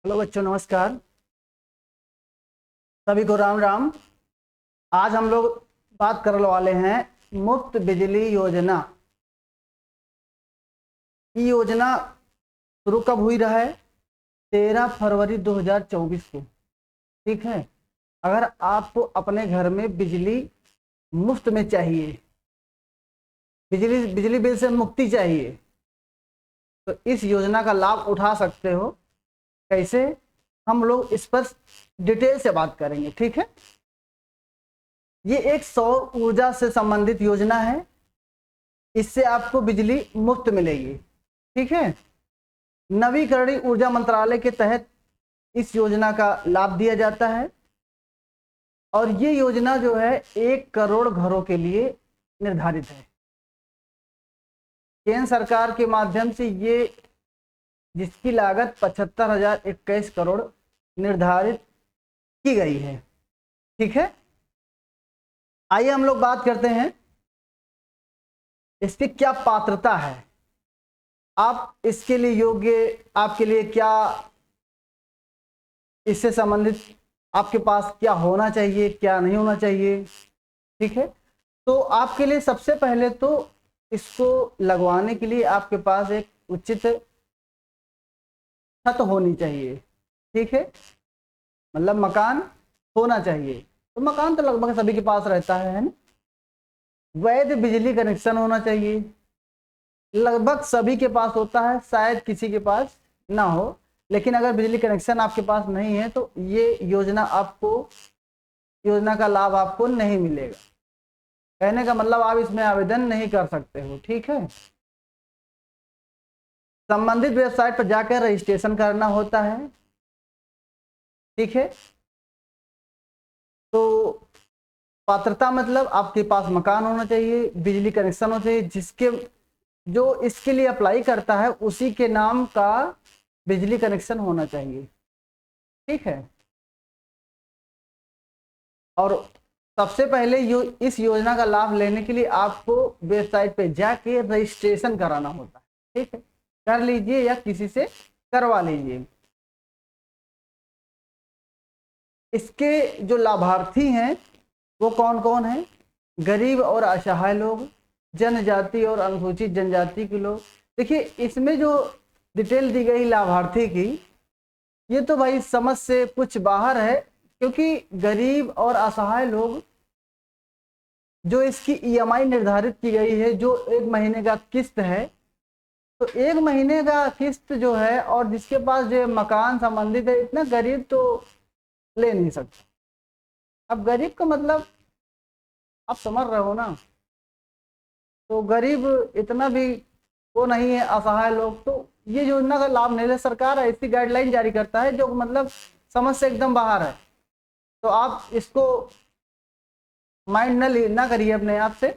Hello बच्चों, नमस्कार। सभी को राम राम। आज हम लोग बात करने वाले हैं मुफ्त बिजली योजना। ये योजना शुरू कब हुई रहा है? 13 फरवरी 2024 को। ठीक है। अगर आपको अपने घर में बिजली मुफ्त में चाहिए, बिजली बिल से मुक्ति चाहिए, तो इस योजना का लाभ उठा सकते हो। कैसे? हम लोग इस पर डिटेल से बात करेंगे। ठीक है। ये एक सौर ऊर्जा से संबंधित योजना है। इससे आपको बिजली मुफ्त मिलेगी। ठीक है। नवीकरणीय ऊर्जा मंत्रालय के तहत इस योजना का लाभ दिया जाता है और ये योजना जो है 1 करोड़ घरों के लिए निर्धारित है। केंद्र सरकार के माध्यम से ये, जिसकी लागत 75,021 करोड़ निर्धारित की गई है। ठीक है। आइए हम लोग बात करते हैं इसकी क्या पात्रता है, आप इसके लिए योग्य, आपके लिए क्या, इससे संबंधित आपके पास क्या होना चाहिए, क्या नहीं होना चाहिए। ठीक है। तो आपके लिए सबसे पहले तो इसको लगवाने के लिए आपके पास एक उचित छत होनी चाहिए। ठीक है। मतलब मकान होना चाहिए। तो मकान तो लगभग सभी के पास रहता है ना। वैध बिजली कनेक्शन होना चाहिए, लगभग सभी के पास होता है, शायद किसी के पास ना हो। लेकिन अगर बिजली कनेक्शन आपके पास नहीं है तो ये योजना का लाभ आपको नहीं मिलेगा। कहने का मतलब आप इसमें आवेदन नहीं कर सकते हो। ठीक है। संबंधित वेबसाइट पर जाकर रजिस्ट्रेशन करना होता है। ठीक है। तो पात्रता मतलब आपके पास मकान होना चाहिए, बिजली कनेक्शन होना चाहिए, जो इसके लिए अप्लाई करता है उसी के नाम का बिजली कनेक्शन होना चाहिए। ठीक है। और सबसे पहले इस योजना का लाभ लेने के लिए आपको वेबसाइट पे जाके रजिस्ट्रेशन कराना होता है। ठीक है। कर लीजिए या किसी से करवा लीजिए। इसके जो लाभार्थी हैं वो कौन कौन हैं? गरीब और असहाय लोग, जनजाति और अनुसूचित जनजाति के लोग। देखिए, इसमें जो डिटेल दी गई लाभार्थी की, ये तो भाई समझ से कुछ बाहर है, क्योंकि गरीब और असहाय लोग, जो इसकी ईएमआई निर्धारित की गई है, जो 1 महीने का किस्त है, तो 1 महीने का किस्त जो है, और जिसके पास जो मकान संबंधित है, इतना गरीब तो ले नहीं सकता। अब गरीब का मतलब आप समझ रहे हो ना। तो गरीब इतना भी वो नहीं है, असहाय लोग तो ये योजना का लाभ नहीं ले। सरकार ऐसी गाइडलाइन जारी करता है जो मतलब समझ से एकदम बाहर है। तो आप इसको माइंड ना करिए अपने आप से,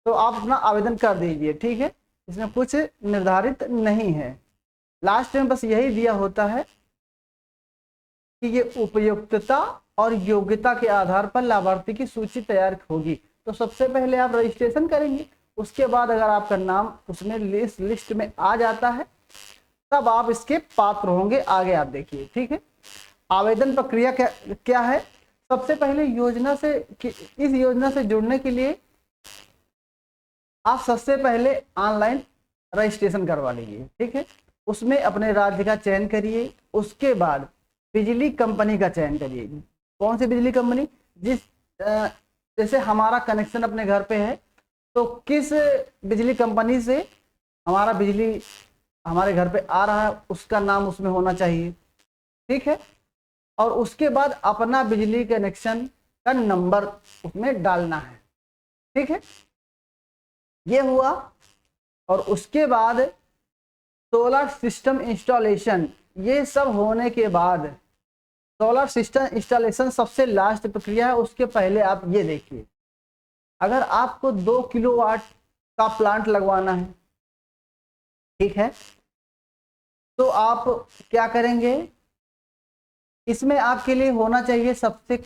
तो आप अपना आवेदन कर दीजिए। ठीक है। इसमें कुछ निर्धारित नहीं है, लास्ट में बस यही दिया होता है कि ये उपयुक्तता और योग्यता के आधार पर लाभार्थी की सूची तैयार होगी। तो सबसे पहले आप रजिस्ट्रेशन करेंगे, उसके बाद अगर आपका नाम उसमें लिस्ट में आ जाता है तब आप इसके पात्र होंगे। आगे आप देखिए। ठीक है। आवेदन प्रक्रिया क्या है? सबसे पहले इस योजना से जुड़ने के लिए आप सबसे पहले ऑनलाइन रजिस्ट्रेशन करवा लीजिए। ठीक है। उसमें अपने राज्य का चयन करिए, उसके बाद बिजली कंपनी का चयन करिए। कौन सी बिजली कंपनी? जैसे हमारा कनेक्शन अपने घर पे है, तो किस बिजली कंपनी से हमारा बिजली हमारे घर पे आ रहा है, उसका नाम उसमें होना चाहिए। ठीक है। और उसके बाद अपना बिजली कनेक्शन का नंबर उसमें डालना है। ठीक है। ये हुआ। और उसके बाद सोलर सिस्टम इंस्टॉलेशन, ये सब होने के बाद, सोलर सिस्टम इंस्टॉलेशन सबसे लास्ट प्रक्रिया है। उसके पहले आप ये देखिए, अगर आपको 2 किलोवाट का प्लांट लगवाना है, ठीक है, तो आप क्या करेंगे? इसमें आपके लिए होना चाहिए सबसे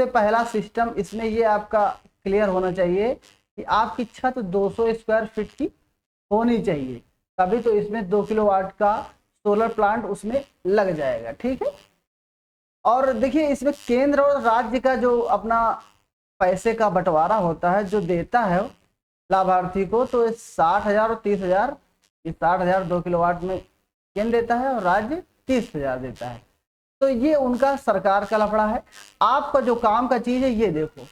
पहला सिस्टम, इसमें ये आपका क्लियर होना चाहिए कि आपकी छत 200 स्क्वायर फीट की होनी चाहिए, तभी तो इसमें 2 किलोवाट का सोलर प्लांट उसमें लग जाएगा। ठीक है। और देखिए इसमें केंद्र और राज्य का जो अपना पैसे का बंटवारा होता है, जो देता है लाभार्थी को, तो 60,000 और 30,000, ये 60,000 2 किलोवाट में केंद्र देता है और राज्य 30,000 देता है। तो ये उनका सरकार का लफड़ा है। आपका जो काम का चीज है, ये देखो,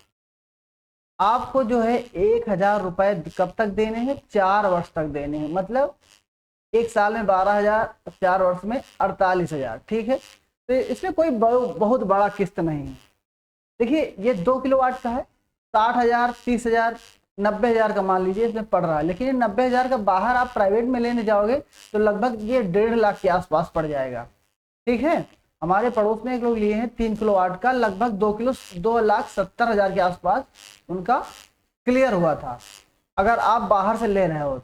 आपको जो है 1,000 रुपए कब तक देने हैं? 4 वर्ष तक देने हैं। मतलब एक साल में 12,000, 4 वर्ष में 48,000। ठीक है। तो इसमें कोई बहुत बड़ा किस्त नहीं है। देखिए ये 2 किलोवाट का है, 60,000, 30,000, 90,000 का मान लीजिए इसमें पड़ रहा है, लेकिन ये 90,000 का बाहर आप प्राइवेट में लेने जाओगे तो लगभग ये 1.5 लाख के आसपास पड़ जाएगा। ठीक है। हमारे पड़ोस में एक लोग लिए हैं 3 किलोवाट का, लगभग 2,70,000 के आसपास उनका क्लियर हुआ था, अगर आप बाहर से ले रहे हो तो।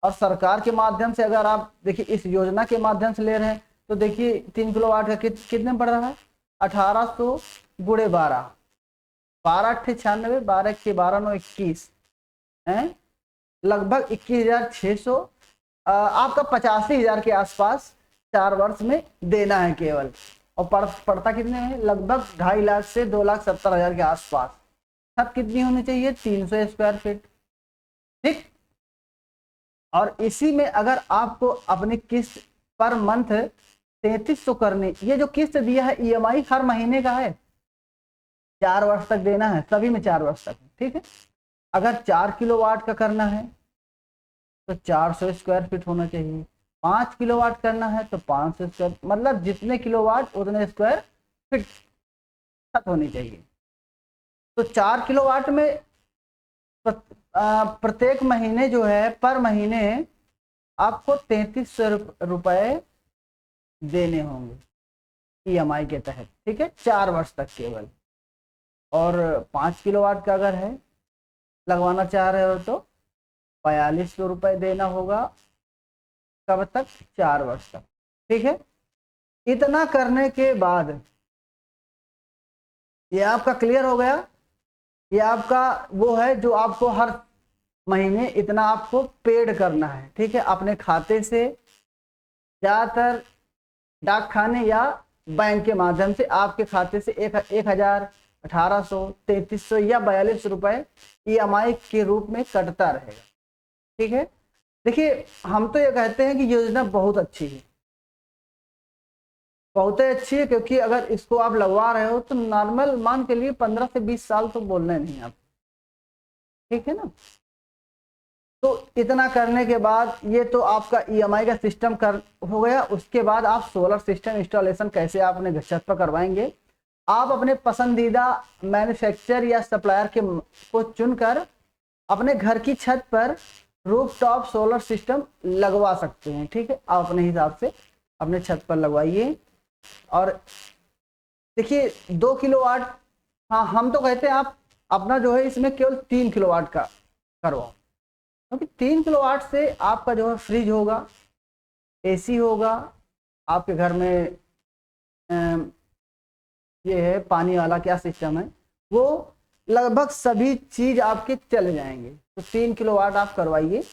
और सरकार के माध्यम से अगर आप देखिए इस योजना के माध्यम से ले रहे हैं तो देखिए 3 किलोवाट का कितने पड़ रहा है? 1800 गुणे 12, 12 अट्ठे 96, 12 के 12 9 21 है, लगभग 21,600, आपका 85,000 के आसपास 4 वर्ष में देना है केवल। और पड़ता कितने में? लगभग 2.5 लाख से 2,70,000 के आसपास। छत कितनी होनी चाहिए? 300 स्क्वायर फीट। ठीक। और इसी में अगर आपको अपनी किस्त पर मंथ 3300 करनी, ये जो किस्त दिया है ईएमआई हर महीने का है, 4 वर्ष तक देना है, सभी में 4 वर्ष तक। ठीक है। अगर 4 किलोवाट का करना है तो 400 स्क्वायर फीट होना चाहिए, 5 किलोवाट करना है तो 500 स्क्वायर, मतलब जितने किलोवाट उतने स्क्वायर फीट छत होनी चाहिए। तो 4 किलोवाट में प्रत्येक महीने जो है, पर महीने आपको 3300 रुपए देने होंगे ईएमआई के तहत। ठीक है। 4 वर्ष तक केवल। और 5 किलोवाट का अगर है लगवाना चाह रहे हो तो 4,500 रुपए देना होगा। कब तक? 4 वर्ष तक। ठीक है। इतना करने के बाद ये आपका क्लियर हो गया। ये आपका वो है जो आपको हर महीने इतना आपको पेड करना है। ठीक है। अपने खाते से, ज़्यादातर डाक खाने या बैंक के माध्यम से आपके खाते से 1,000, 1,800, 3,300 या 4,200 रुपए ईएमआई के रूप में कटता रहेगा। ठीक है। देखिए हम तो ये कहते हैं कि योजना बहुत अच्छी है, बहुत ही अच्छी है, क्योंकि अगर इसको आप लगवा रहे हो तो नॉर्मल मान के लिए 15 से 20 साल तो बोलना नहीं आप। ठीक है ना। तो इतना करने के बाद ये तो आपका ईएमआई का सिस्टम हो गया। उसके बाद आप सोलर सिस्टम इंस्टॉलेशन कैसे आप अपने छत पर करवाएंगे? आप अपने पसंदीदा मैन्युफैक्चरर या सप्लायर को चुनकर अपने घर की छत पर रूफटॉप सोलर सिस्टम लगवा सकते हैं। ठीक है। आप अपने हिसाब से अपने छत पर लगवाइए। और देखिए 2 किलोवाट, हाँ हम तो कहते हैं आप अपना जो है इसमें केवल 3 किलोवाट का करवाओ, क्योंकि 3 किलोवाट से आपका जो है फ्रिज होगा, एसी होगा, आपके घर में ये है पानी वाला क्या सिस्टम है, वो लगभग सभी चीज आपके चले जाएंगे। तो 3 किलोवाट आप करवाइए,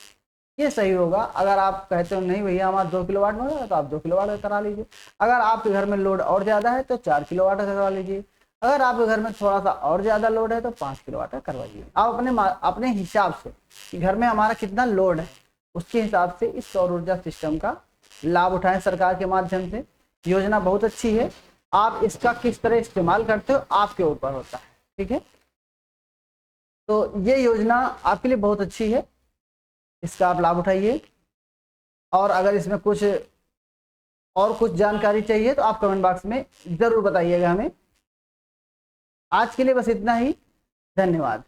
ये सही होगा। अगर आप कहते हो नहीं भैया हमारा 2 किलोवाट में होगा तो आप 2 किलोवाट का करा लीजिए। अगर आपके घर में लोड और ज़्यादा है तो 4 किलोवाट का करवा लीजिए। अगर आपके घर में थोड़ा सा और ज़्यादा लोड है तो 5 किलोवाट का करवाइए। आप अपने हिसाब से कि घर में हमारा कितना लोड है उसके हिसाब से इस सौर ऊर्जा सिस्टम का लाभ उठाएं सरकार के माध्यम से। योजना बहुत अच्छी है, आप इसका किस तरह इस्तेमाल करते हो आपके ऊपर होता है। ठीक है। तो ये योजना आपके लिए बहुत अच्छी है, इसका आप लाभ उठाइए। और अगर इसमें कुछ जानकारी चाहिए तो आप कमेंट बॉक्स में ज़रूर बताइएगा हमें। आज के लिए बस इतना ही। धन्यवाद।